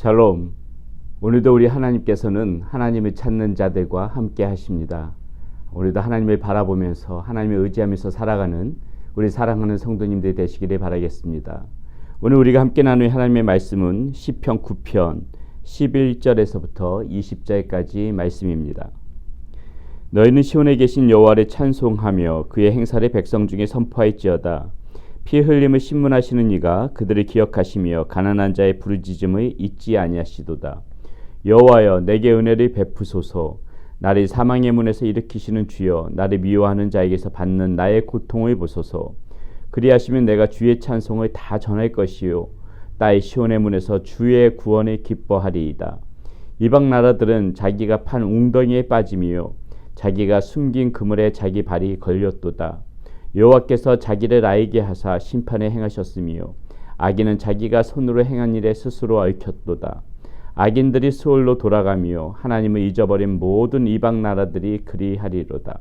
샬롬. 오늘도 우리 하나님께서는 하나님을 찾는 자들과 함께 하십니다. 오늘도 하나님을 바라보면서 하나님을 의지하면서 살아가는 우리 사랑하는 성도님들 되시기를 바라겠습니다. 오늘 우리가 함께 나눌 하나님의 말씀은 시편 9편 11절에서부터 20절까지 말씀입니다. 너희는 시온에 계신 여호와를 찬송하며 그의 행사를 백성 중에 선포할지어다. 피 흘림을 신문하시는 이가 그들을 기억하시며 가난한 자의 부르짖음을 잊지 아니하시도다. 여호와여, 내게 은혜를 베푸소서. 나를 사망의 문에서 일으키시는 주여, 나를 미워하는 자에게서 받는 나의 고통을 보소서. 그리하시면 내가 주의 찬송을 다 전할 것이요, 나의 시온의 문에서 주의 구원을 기뻐하리이다. 이방 나라들은 자기가 판 웅덩이에 빠짐이요, 자기가 숨긴 그물에 자기 발이 걸렸도다. 여호와께서 자기를 알게 하사 심판에 행하셨으며 악인은 자기가 손으로 행한 일에 스스로 얽혔도다. 악인들이 수월로 돌아가며 하나님을 잊어버린 모든 이방 나라들이 그리하리로다.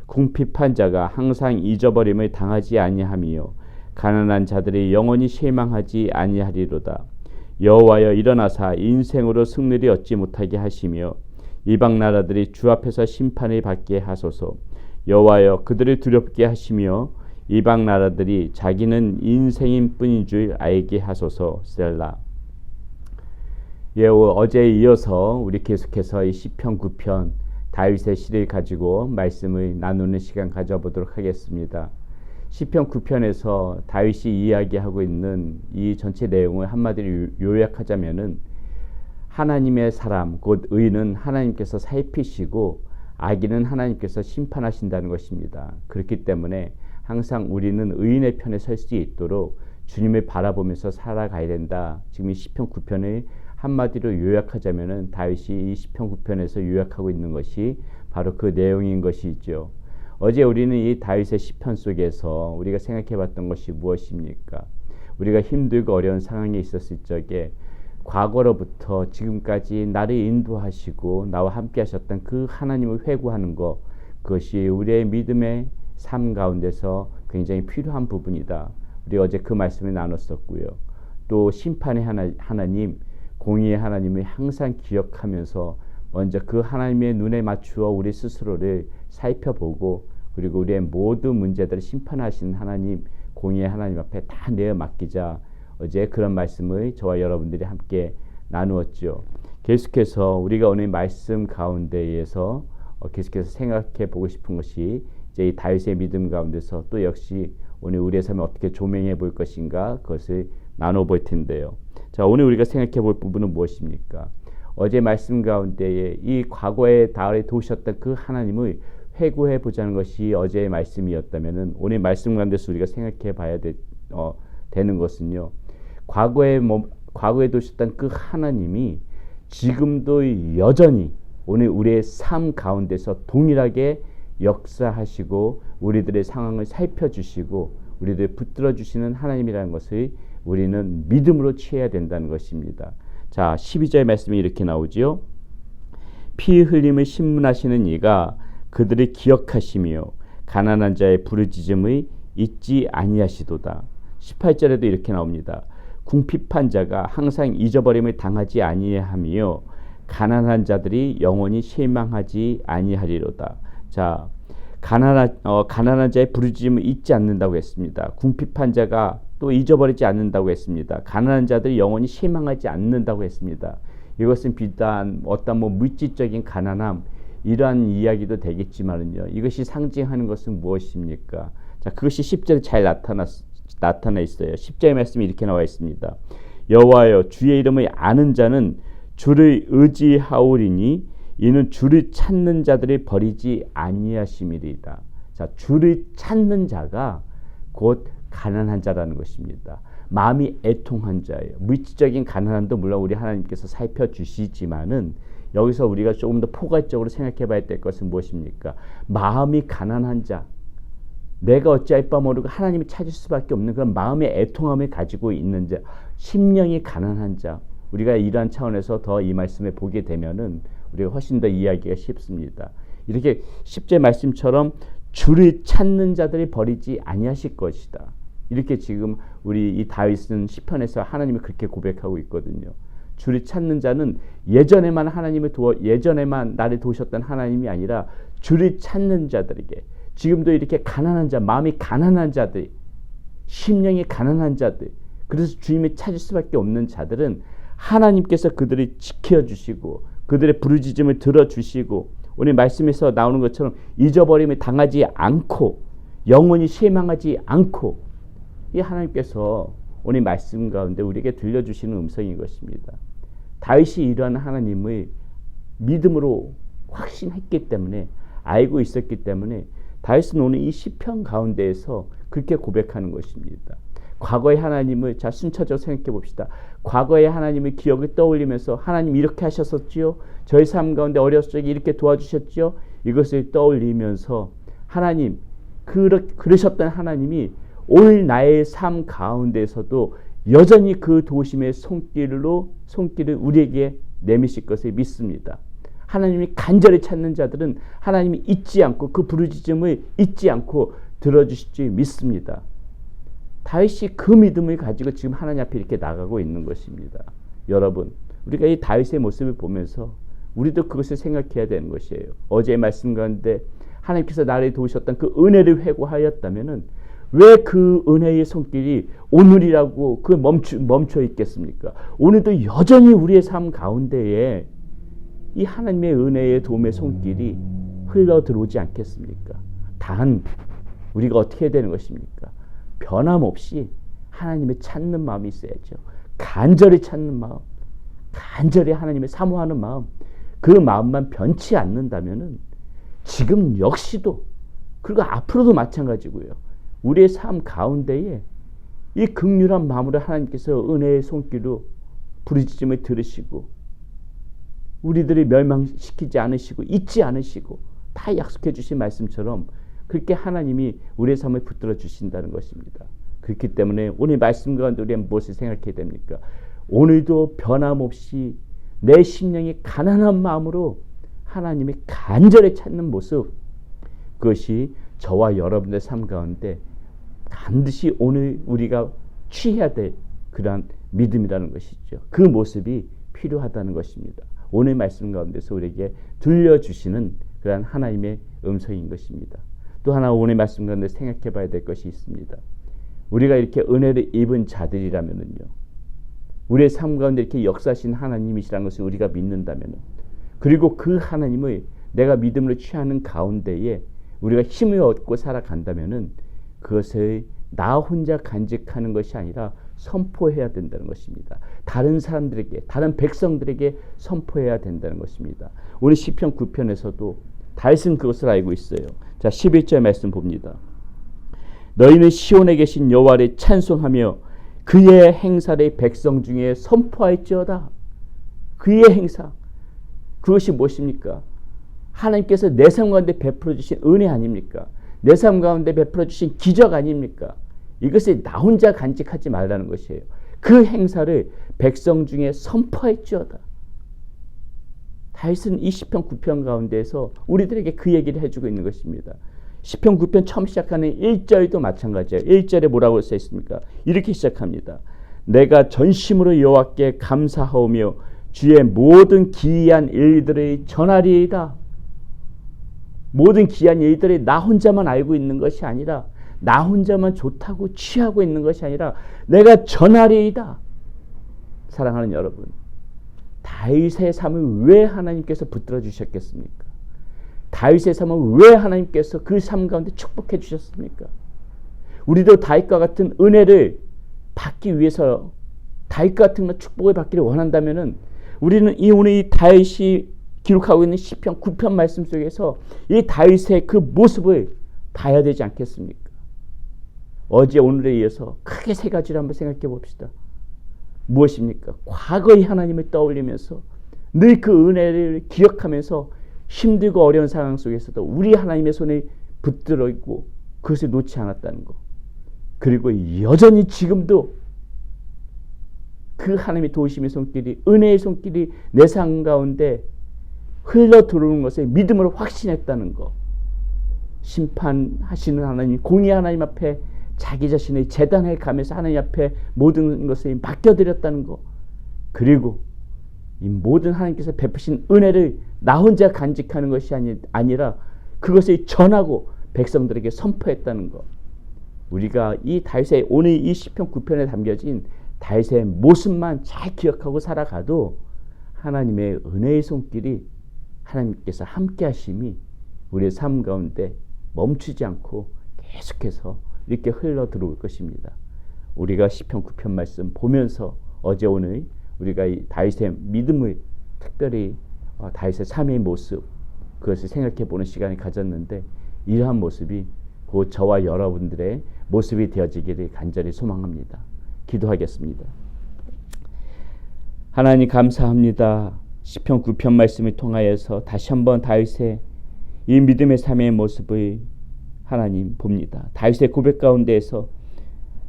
궁핍한 자가 항상 잊어버림을 당하지 아니하며 가난한 자들이 영원히 실망하지 아니하리로다. 여호와여, 일어나사 인생으로 승리를 얻지 못하게 하시며 이방 나라들이 주 앞에서 심판을 받게 하소서. 여호와여, 그들을 두렵게 하시며 이방 나라들이 자기는 인생인 뿐인 줄 알게 하소서. 셀라. 어제에 이어서 우리 계속해서 이 시편 9편 다윗의 시를 가지고 말씀을 나누는 시간 가져보도록 하겠습니다. 시편 9편에서 다윗이 이야기하고 있는 이 전체 내용을 한마디로 요약하자면은 하나님의 사람 곧 의인은 하나님께서 살피시고 악인은 하나님께서 심판하신다는 것입니다. 그렇기 때문에 항상 우리는 의인의 편에 설 수 있도록 주님을 바라보면서 살아가야 된다. 지금 이 시편 9편을 한마디로 요약하자면은 다윗이 이 시편 9편에서 요약하고 있는 것이 바로 그 내용인 것이죠. 어제 우리는 이 다윗의 시편 속에서 우리가 생각해 봤던 것이 무엇입니까? 우리가 힘들고 어려운 상황에 있었을 적에 과거로부터 지금까지 나를 인도하시고 나와 함께 하셨던 그 하나님을 회고하는 것, 그것이 우리의 믿음의 삶 가운데서 굉장히 필요한 부분이다. 우리 어제 그 말씀을 나눴었고요. 또 심판의 하나님, 공의의 하나님을 항상 기억하면서 먼저 그 하나님의 눈에 맞추어 우리 스스로를 살펴보고, 그리고 우리의 모든 문제들을 심판하시는 하나님, 공의의 하나님 앞에 다 내어 맡기자. 어제 그런 말씀을 저와 여러분들이 함께 나누었죠. 계속해서 우리가 오늘 말씀 가운데에서 계속해서 생각해 보고 싶은 것이 이제 이 다윗의 믿음 가운데서 또 역시 오늘 우리의 삶을 어떻게 조명해 볼 것인가, 그것을 나눠 볼 텐데요. 자, 오늘 우리가 생각해 볼 부분은 무엇입니까? 어제 말씀 가운데에 이 과거에 다윗을 도우셨던 그 하나님을 회고해 보자는 것이 어제의 말씀이었다면은 오늘 말씀 가운데서 우리가 생각해 봐야 되는 것은요, 과거에 도우셨던 그 하나님이 지금도 여전히 오늘 우리의 삶 가운데서 동일하게 역사하시고 우리들의 상황을 살펴주시고 우리들을 붙들어 주시는 하나님이라는 것을 우리는 믿음으로 취해야 된다는 것입니다. 자, 12절 말씀이 이렇게 나오지요. 피 흘림을 신문하시는 이가 그들을 기억하시며 가난한 자의 부르짖음을 잊지 아니하시도다. 18절에도 이렇게 나옵니다. 궁핍한 자가 항상 잊어버림을 당하지 아니하며 가난한 자들이 영원히 실망하지 아니하리로다. 자, 가난한 자의 부르짖음을 잊지 않는다고 했습니다. 궁핍한 자가 또 잊어버리지 않는다고 했습니다. 가난한 자들이 영원히 실망하지 않는다고 했습니다. 이것은 비단 어떤 물질적인 가난함 이러한 이야기도 되겠지만은요, 이것이 상징하는 것은 무엇입니까? 자, 그것이 10절에 잘 나타나 있어요. 10절의 말씀이 이렇게 나와 있습니다. 여호와여, 주의 이름을 아는 자는 주를 의지하오리니 이는 주를 찾는 자들을 버리지 아니하심이리이다. 자, 주를 찾는 자가 곧 가난한 자라는 것입니다. 마음이 애통한 자예요. 물질적인 가난함도 물론 우리 하나님께서 살펴주시지만은 여기서 우리가 조금 더 포괄적으로 생각해 봐야 될 것은 무엇입니까? 마음이 가난한 자, 내가 어찌할 바 모르고 하나님을 찾을 수밖에 없는 그런 마음의 애통함을 가지고 있는 자, 심령이 가난한 자, 우리가 이러한 차원에서 더 이 말씀을 보게 되면은 우리가 훨씬 더 이해하기가 쉽습니다. 이렇게 10절 말씀처럼 주를 찾는 자들이 버리지 아니하실 것이다. 이렇게 지금 우리 이 다윗은 시편에서 하나님을 그렇게 고백하고 있거든요. 주를 찾는 자는 예전에만 예전에만 나를 도우셨던 하나님이 아니라 주를 찾는 자들에게, 지금도 이렇게 가난한 자, 마음이 가난한 자들, 심령이 가난한 자들, 그래서 주님을 찾을 수밖에 없는 자들은 하나님께서 그들을 지켜주시고 그들의 부르짖음을 들어주시고, 오늘 말씀에서 나오는 것처럼 잊어버림을 당하지 않고 영원히 실망하지 않고, 이 하나님께서 오늘 말씀 가운데 우리에게 들려주시는 음성인 것입니다. 다윗이 이러한 하나님을 믿음으로 확신했기 때문에, 알고 있었기 때문에 다윗은 오늘 이 시편 가운데에서 그렇게 고백하는 것입니다. 과거의 하나님을, 자, 순차적으로 생각해 봅시다. 과거의 하나님의 기억을 떠올리면서 하나님 이렇게 하셨었지요, 저희 삶 가운데 어렸을 적에 이렇게 도와주셨지요, 이것을 떠올리면서 하나님, 그러셨던 하나님이 오늘 나의 삶 가운데에서도 여전히 그 도우심의 손길을 우리에게 내미실 것을 믿습니다. 하나님이 간절히 찾는 자들은 하나님이 잊지 않고 그 부르짖음을 잊지 않고 들어주실 줄 믿습니다. 다윗이 그 믿음을 가지고 지금 하나님 앞에 이렇게 나가고 있는 것입니다. 여러분, 우리가 이 다윗의 모습을 보면서 우리도 그것을 생각해야 되는 것이에요. 어제의 말씀 가운데 하나님께서 나를 도우셨던 그 은혜를 회고하였다면은 왜 그 은혜의 손길이 오늘이라고 그 멈춰 있겠습니까? 오늘도 여전히 우리의 삶 가운데에 이 하나님의 은혜의 도움의 손길이 흘러 들어오지 않겠습니까? 단 우리가 어떻게 해야 되는 것입니까? 변함없이 하나님을 찾는 마음이 있어야죠. 간절히 찾는 마음, 간절히 하나님을 사모하는 마음, 그 마음만 변치 않는다면은 지금 역시도, 그리고 앞으로도 마찬가지고요, 우리의 삶 가운데에 이 긍휼한 마음으로 하나님께서 은혜의 손길로 부르짖음을 들으시고 우리들을 멸망시키지 않으시고 잊지 않으시고 다 약속해 주신 말씀처럼 그렇게 하나님이 우리의 삶을 붙들어 주신다는 것입니다. 그렇기 때문에 오늘 말씀 가운데 우리는 무엇을 생각해야 됩니까? 오늘도 변함없이 내 심령이 가난한 마음으로 하나님의 간절히 찾는 모습, 그것이 저와 여러분의 삶 가운데 반드시 오늘 우리가 취해야 될 그러한 믿음이라는 것이죠. 그 모습이 필요하다는 것입니다. 오늘 말씀 가운데서 우리에게 들려주시는 그러한 하나님의 음성인 것입니다. 또 하나 오늘 말씀 가운데 생각해 봐야 될 것이 있습니다. 우리가 이렇게 은혜를 입은 자들이라면요, 우리의 삶 가운데 이렇게 역사하신 하나님이시라는 것을 우리가 믿는다면, 그리고 그 하나님을 내가 믿음으로 취하는 가운데에 우리가 힘을 얻고 살아간다면 그것을 나 혼자 간직하는 것이 아니라 선포해야 된다는 것입니다. 다른 사람들에게, 다른 백성들에게 선포해야 된다는 것입니다. 오늘 시편 9편에서도 다윗은 그것을 알고 있어요. 자, 11절 말씀 봅니다. 너희는 시온에 계신 여호와를 찬송하며 그의 행사를 백성 중에 선포할지어다. 그의 행사, 그것이 무엇입니까? 하나님께서 내 삶 가운데 베풀어 주신 은혜 아닙니까? 내 삶 가운데 베풀어 주신 기적 아닙니까? 이것을 나 혼자 간직하지 말라는 것이에요. 그 행사를 백성 중에 선포할지어다. 다윗은 이 시편 9편 가운데에서 우리들에게 그 얘기를 해주고 있는 것입니다. 시편 9편 처음 시작하는 1절도 마찬가지예요. 1절에 뭐라고 써 있습니까? 이렇게 시작합니다. 내가 전심으로 여호와께 감사하오며 주의 모든 기이한 일들을 전하리이다. 모든 기이한 일들이 나 혼자만 알고 있는 것이 아니라, 나 혼자만 좋다고 취하고 있는 것이 아니라 내가 전하리이다. 사랑하는 여러분, 다윗의 삶을 왜 하나님께서 붙들어 주셨겠습니까? 다윗의 삶을 왜 하나님께서 그 삶 가운데 축복해 주셨습니까? 우리도 다윗과 같은 은혜를 받기 위해서, 다윗과 같은 축복을 받기를 원한다면은 우리는 오늘 이 다윗이 기록하고 있는 시편 9편 말씀 속에서 이 다윗의 그 모습을 봐야 되지 않겠습니까? 어제 오늘에 이어서 크게 세 가지를 한번 생각해 봅시다. 무엇입니까? 과거의 하나님을 떠올리면서 늘 그 은혜를 기억하면서 힘들고 어려운 상황 속에서도 우리 하나님의 손에 붙들어 있고 그것을 놓지 않았다는 것. 그리고 여전히 지금도 그 하나님의 도우심의 손길이, 은혜의 손길이 내 삶 가운데 흘러 들어오는 것에 믿음으로 확신했다는 것. 심판하시는 하나님, 공의 하나님 앞에 자기 자신의 재단해 가면서 하나님 앞에 모든 것을 맡겨드렸다는 것. 그리고 이 모든 하나님께서 베푸신 은혜를 나 혼자 간직하는 것이 아니라 그것을 전하고 백성들에게 선포했다는 것. 우리가 이 다윗의 오늘 이 시편 9편에 담겨진 다윗의 모습만 잘 기억하고 살아가도 하나님의 은혜의 손길이, 하나님께서 함께 하심이 우리의 삶 가운데 멈추지 않고 계속해서 이렇게 흘러 들어올 것입니다. 우리가 시편 9편 말씀 보면서 어제 오늘 우리가 이 다윗의 믿음을, 특별히 다윗의 삶의 모습, 그것을 생각해 보는 시간을 가졌는데, 이러한 모습이 곧 저와 여러분들의 모습이 되어지기를 간절히 소망합니다. 기도하겠습니다. 하나님 감사합니다. 시편 9편 말씀을 통하여서 다시 한번 다윗의 이 믿음의 삶의 모습을 하나님 봅니다. 다윗의 고백 가운데에서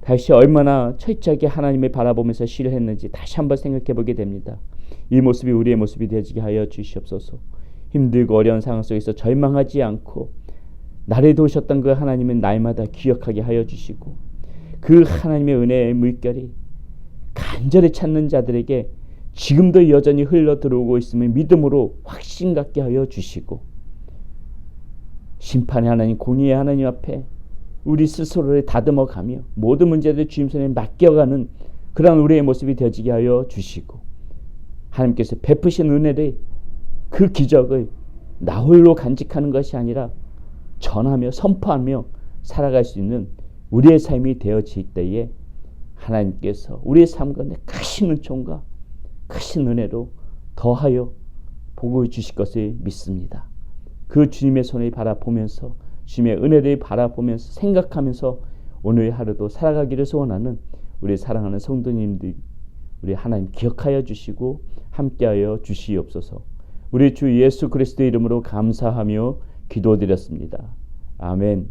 다윗이 얼마나 철저하게 하나님을 바라보면서 시를 했는지 다시 한번 생각해 보게 됩니다. 이 모습이 우리의 모습이 되어지게 하여 주시옵소서. 힘들고 어려운 상황 속에서 절망하지 않고 나를 도우셨던 그 하나님은 날마다 기억하게 하여 주시고, 그 하나님의 은혜의 물결이 간절히 찾는 자들에게 지금도 여전히 흘러 들어오고 있음을 믿음으로 확신 갖게 하여 주시고, 심판의 하나님, 공의의 하나님 앞에 우리 스스로를 다듬어가며 모든 문제들 주님 손에 맡겨가는 그런 우리의 모습이 되어지게 하여 주시고, 하나님께서 베푸신 은혜를, 그 기적을 나 홀로 간직하는 것이 아니라 전하며 선포하며 살아갈 수 있는 우리의 삶이 되어질 때에 하나님께서 우리의 삶 가운데 크신 은총과 크신 은혜로 더하여 복을 주실 것을 믿습니다. 그 주님의 손을 바라보면서, 주님의 은혜를 바라보면서 생각하면서 오늘 하루도 살아가기를 소원하는 우리 사랑하는 성도님들, 우리 하나님 기억하여 주시고 함께하여 주시옵소서. 우리 주 예수 그리스도의 이름으로 감사하며 기도드렸습니다. 아멘.